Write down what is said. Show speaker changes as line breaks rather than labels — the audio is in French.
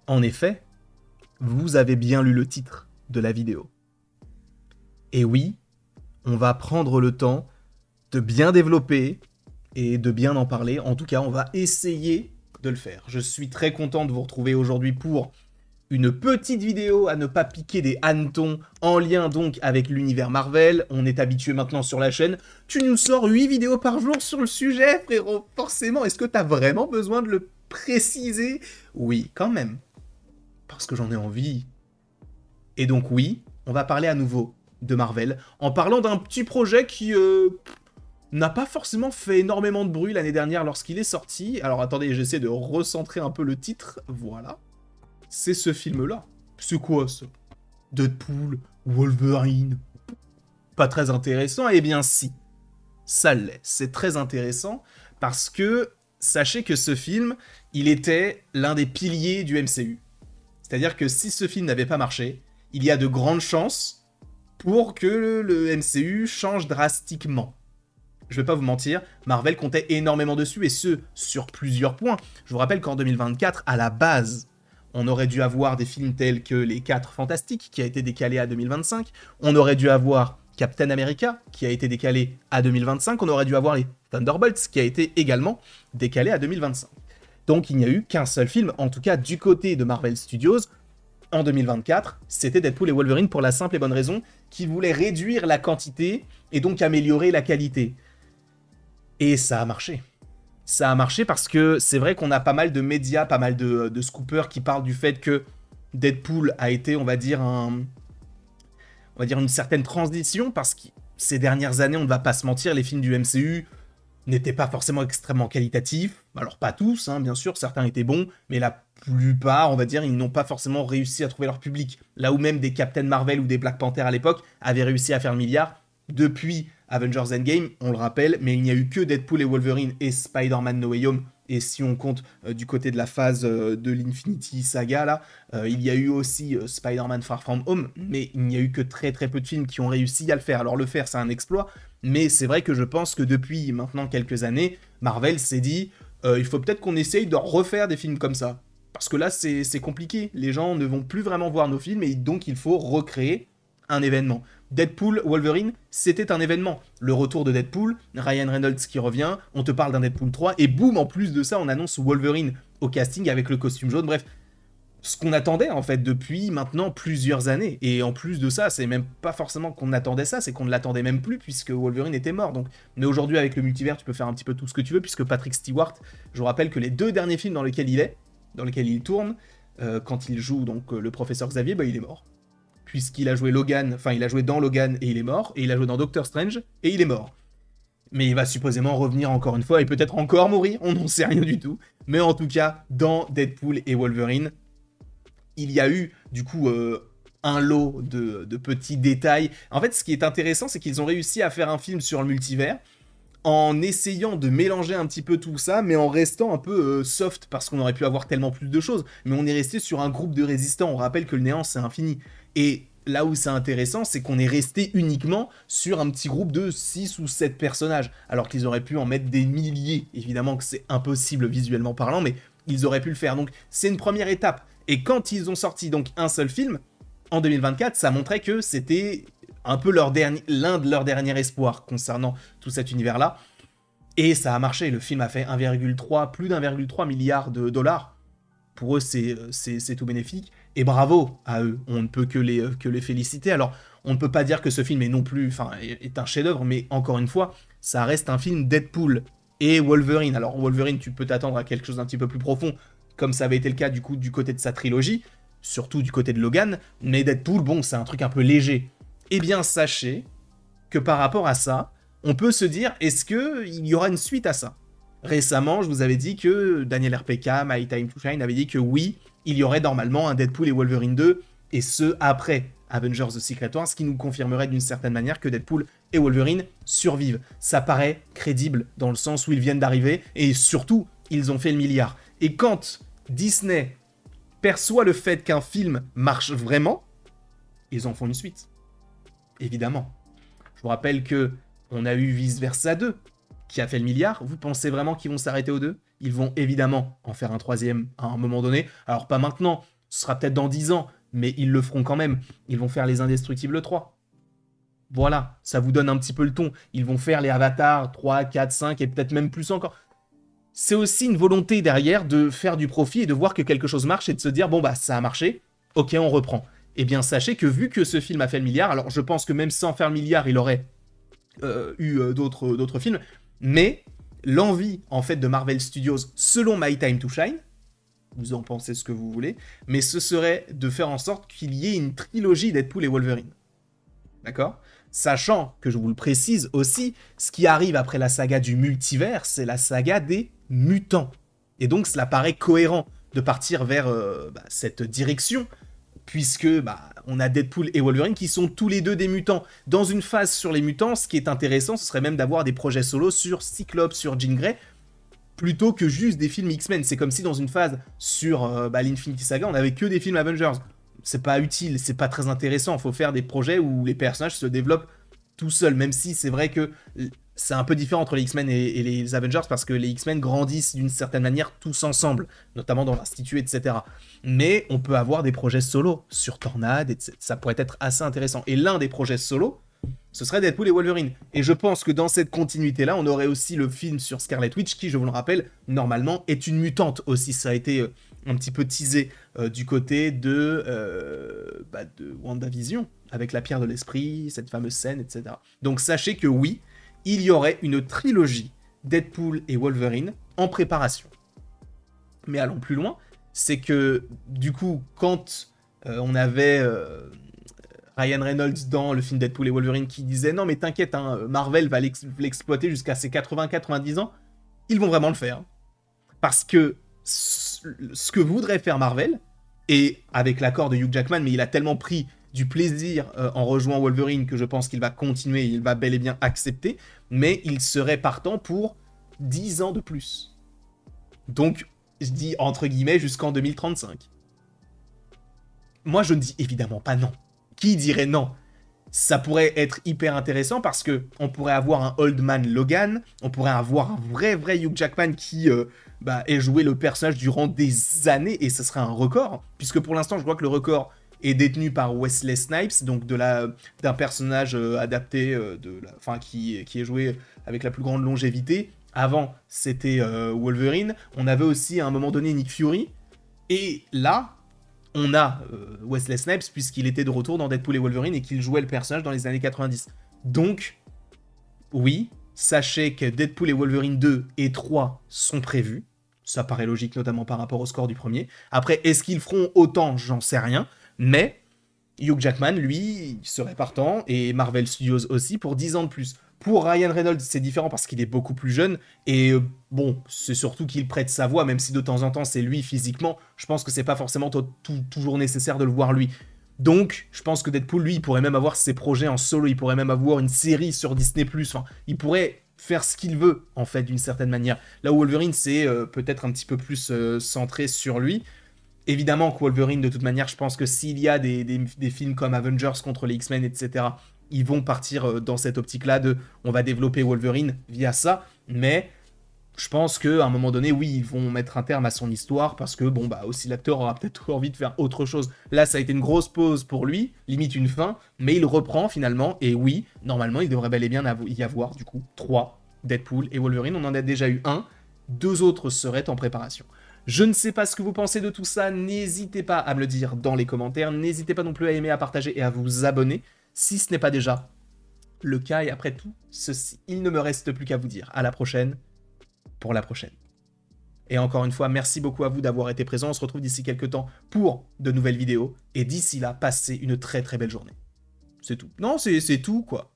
En effet, vous avez bien lu le titre de la vidéo. Et oui, on va prendre le temps de bien développer et de bien en parler. En tout cas, on va essayer de le faire. Je suis très content de vous retrouver aujourd'hui pour une petite vidéo à ne pas piquer des hannetons en lien donc avec l'univers Marvel. On est habitué maintenant sur la chaîne. Tu nous sors 8 vidéos par jour sur le sujet, frérot. Forcément, est-ce que t'as vraiment besoin de le préciser? Oui, quand même. Parce que j'en ai envie. Et donc oui, on va parler à nouveau de Marvel, en parlant d'un petit projet qui n'a pas forcément fait énormément de bruit l'année dernière lorsqu'il est sorti. Alors attendez, j'essaie de recentrer un peu le titre, voilà. C'est ce film-là. C'est quoi ça? Deadpool, Wolverine. Pas très intéressant? Eh bien si, ça l'est. C'est très intéressant parce que sachez que ce film, il était l'un des piliers du MCU. C'est-à-dire que si ce film n'avait pas marché, il y a de grandes chances pour que le MCU change drastiquement. Je vais pas vous mentir, Marvel comptait énormément dessus, et ce, sur plusieurs points. Je vous rappelle qu'en 2024, à la base, on aurait dû avoir des films tels que Les 4 Fantastiques, qui a été décalé à 2025. On aurait dû avoir Captain America, qui a été décalé à 2025. On aurait dû avoir les Thunderbolts, qui a été également décalé à 2025. Donc il n'y a eu qu'un seul film, en tout cas du côté de Marvel Studios, en 2024, c'était Deadpool et Wolverine pour la simple et bonne raison qu'ils voulaient réduire la quantité et donc améliorer la qualité. Et ça a marché. Ça a marché parce que c'est vrai qu'on a pas mal de médias, pas mal de scoopers qui parlent du fait que Deadpool a été, on va dire une certaine transition, parce que ces dernières années, on ne va pas se mentir, les films du MCU n'étaient pas forcément extrêmement qualitatifs. Alors pas tous, hein, bien sûr, certains étaient bons, mais la plupart, on va dire, ils n'ont pas forcément réussi à trouver leur public. Là où même des Captain Marvel ou des Black Panther à l'époque avaient réussi à faire le milliard, depuis Avengers Endgame, on le rappelle, mais il n'y a eu que Deadpool et Wolverine et Spider-Man No Way Home. Et si on compte du côté de la phase de l'Infinity Saga, là, il y a eu aussi Spider-Man Far From Home, mais il n'y a eu que très très peu de films qui ont réussi à le faire. Alors le faire, c'est un exploit, mais c'est vrai que je pense que depuis maintenant quelques années, Marvel s'est dit, il faut peut-être qu'on essaye de refaire des films comme ça. Parce que là, c'est compliqué. Les gens ne vont plus vraiment voir nos films, et donc il faut recréer un événement. Deadpool, Wolverine, c'était un événement. Le retour de Deadpool, Ryan Reynolds qui revient, on te parle d'un Deadpool 3, et boum, en plus de ça, on annonce Wolverine au casting avec le costume jaune. Bref, ce qu'on attendait en fait depuis maintenant plusieurs années. Et en plus de ça, c'est même pas forcément qu'on attendait ça, c'est qu'on ne l'attendait même plus puisque Wolverine était mort. Donc, mais aujourd'hui avec le multivers, tu peux faire un petit peu tout ce que tu veux, puisque Patrick Stewart, je vous rappelle que les 2 derniers films dans lesquels il tourne, quand il joue donc le professeur Xavier, bah il est mort. Puisqu'il a joué Logan, enfin il a joué dans Logan et il est mort, et il a joué dans Doctor Strange et il est mort. Mais il va supposément revenir encore une fois et peut-être encore mourir, on n'en sait rien du tout. Mais en tout cas, dans Deadpool et Wolverine, il y a eu du coup un lot de petits détails. En fait, ce qui est intéressant, c'est qu'ils ont réussi à faire un film sur le multivers en essayant de mélanger un petit peu tout ça, mais en restant un peu soft, parce qu'on aurait pu avoir tellement plus de choses. Mais on est resté sur un groupe de résistants. On rappelle que le néant, c'est infini. Et là où c'est intéressant, c'est qu'on est resté uniquement sur un petit groupe de 6 ou 7 personnages, alors qu'ils auraient pu en mettre des milliers. Évidemment que c'est impossible visuellement parlant, mais ils auraient pu le faire. Donc c'est une première étape. Et quand ils ont sorti donc un seul film, en 2024, ça montrait que c'était un peu l'un de leurs derniers espoirs concernant tout cet univers-là. Et ça a marché. Le film a fait plus d'1,3 milliard de dollars. Pour eux, c'est tout bénéfique. Et bravo à eux. On ne peut que les féliciter. Alors, on ne peut pas dire que ce film est non plus, est un chef-d'œuvre, mais encore une fois, ça reste un film Deadpool et Wolverine. Alors, Wolverine, tu peux t'attendre à quelque chose d'un petit peu plus profond, comme ça avait été le cas du coup du côté de sa trilogie, surtout du côté de Logan. Mais Deadpool, bon, c'est un truc un peu léger. Eh bien, sachez que par rapport à ça, on peut se dire, est-ce qu'il y aura une suite à ça? Récemment, je vous avais dit que Daniel RPK, My Time to Shine, avait dit que oui, il y aurait normalement un Deadpool et Wolverine 2, et ce, après Avengers The Secret War, ce qui nous confirmerait d'une certaine manière que Deadpool et Wolverine survivent. Ça paraît crédible dans le sens où ils viennent d'arriver, et surtout, ils ont fait le milliard. Et quand Disney perçoit le fait qu'un film marche vraiment, ils en font une suite. Évidemment. Je vous rappelle que on a eu Vice Versa 2, qui a fait le milliard. Vous pensez vraiment qu'ils vont s'arrêter aux 2? Ils vont évidemment en faire un troisième à un moment donné. Alors pas maintenant, Ce sera peut-être dans 10 ans, mais ils le feront quand même. Ils vont faire les Indestructibles 3. Voilà, ça vous donne un petit peu le ton. Ils vont faire les Avatars 3, 4, 5 et peut-être même plus encore. C'est aussi une volonté derrière de faire du profit et de voir que quelque chose marche et de se dire, bon bah ça a marché, ok on reprend. Eh bien sachez que vu que ce film a fait le milliard, alors je pense que même sans faire le milliard, il aurait eu d'autres films, mais l'envie en fait de Marvel Studios, selon My Time to Shine, vous en pensez ce que vous voulez, mais ce serait de faire en sorte qu'il y ait une trilogie Deadpool et Wolverine. D'accord ? Sachant que je vous le précise aussi, ce qui arrive après la saga du multivers, c'est la saga des mutants. Et donc cela paraît cohérent de partir vers cette direction, puisque on a Deadpool et Wolverine qui sont tous les deux des mutants. Dans une phase sur les mutants, ce qui est intéressant, ce serait même d'avoir des projets solos sur Cyclope, sur Jean Grey, plutôt que juste des films X-Men. C'est comme si dans une phase sur l'Infinity Saga, on n'avait que des films Avengers. C'est pas utile, c'est pas très intéressant. Il faut faire des projets où les personnages se développent tout seuls, même si c'est vrai que c'est un peu différent entre les X-Men et les Avengers, parce que les X-Men grandissent d'une certaine manière tous ensemble, notamment dans l'Institut, etc. Mais on peut avoir des projets solo sur Tornade, etc. Ça pourrait être assez intéressant. Et l'un des projets solo, ce serait Deadpool et Wolverine. Et je pense que dans cette continuité-là, on aurait aussi le film sur Scarlet Witch, qui, je vous le rappelle, normalement est une mutante aussi. Ça a été un petit peu teasé du côté de WandaVision, avec la pierre de l'esprit, cette fameuse scène, etc. Donc sachez que oui, il y aurait une trilogie Deadpool et Wolverine en préparation. Mais allons plus loin, c'est que du coup, quand on avait Ryan Reynolds dans le film Deadpool et Wolverine qui disait « Non mais t'inquiète, hein, Marvel va l'exploiter jusqu'à ses 80-90 ans », ils vont vraiment le faire. Parce que ce que voudrait faire Marvel, et avec l'accord de Hugh Jackman, mais il a tellement pris du plaisir en rejoignant Wolverine que je pense qu'il va continuer, il va bel et bien accepter, mais il serait partant pour 10 ans de plus. Donc, je dis entre guillemets jusqu'en 2035. Moi, je ne dis évidemment pas non. Qui dirait non ? Ça pourrait être hyper intéressant parce que on pourrait avoir un Old Man Logan, on pourrait avoir un vrai Hugh Jackman qui ait joué le personnage durant des années et ce serait un record, puisque pour l'instant, je crois que le record est détenu par Wesley Snipes, donc d'un personnage adapté, qui est joué avec la plus grande longévité. Avant, c'était Wolverine. On avait aussi à un moment donné Nick Fury. Et là, on a Wesley Snipes, puisqu'il était de retour dans Deadpool et Wolverine et qu'il jouait le personnage dans les années 90. Donc, oui, sachez que Deadpool et Wolverine 2 et 3 sont prévus. Ça paraît logique, notamment par rapport au score du premier. Après, est-ce qu'ils feront autant ? J'en sais rien. Mais Hugh Jackman, lui, serait partant, et Marvel Studios aussi, pour 10 ans de plus. Pour Ryan Reynolds, c'est différent parce qu'il est beaucoup plus jeune, et bon, c'est surtout qu'il prête sa voix, même si de temps en temps c'est lui physiquement, je pense que c'est pas forcément toujours nécessaire de le voir lui. Donc, je pense que Deadpool, lui, il pourrait même avoir ses projets en solo, il pourrait même avoir une série sur Disney+, enfin, il pourrait faire ce qu'il veut, en fait, d'une certaine manière. Là où Wolverine, c'est peut-être un petit peu plus centré sur lui. Évidemment que Wolverine, de toute manière, je pense que s'il y a des films comme Avengers contre les X-Men, etc., ils vont partir dans cette optique-là de on va développer Wolverine via ça, mais je pense qu'à un moment donné, oui, ils vont mettre un terme à son histoire parce que, aussi l'acteur aura peut-être envie de faire autre chose. Là, ça a été une grosse pause pour lui, limite une fin, mais il reprend finalement, et oui, normalement, il devrait bel et bien y avoir, du coup, 3 Deadpool et Wolverine. On en a déjà eu 1, 2 autres seraient en préparation. Je ne sais pas ce que vous pensez de tout ça, n'hésitez pas à me le dire dans les commentaires, n'hésitez pas non plus à aimer, à partager et à vous abonner, si ce n'est pas déjà le cas, et après tout ceci, il ne me reste plus qu'à vous dire à la prochaine, pour la prochaine. Et encore une fois, merci beaucoup à vous d'avoir été présents, on se retrouve d'ici quelques temps pour de nouvelles vidéos, et d'ici là, passez une très très belle journée. C'est tout. Non, c'est tout, quoi.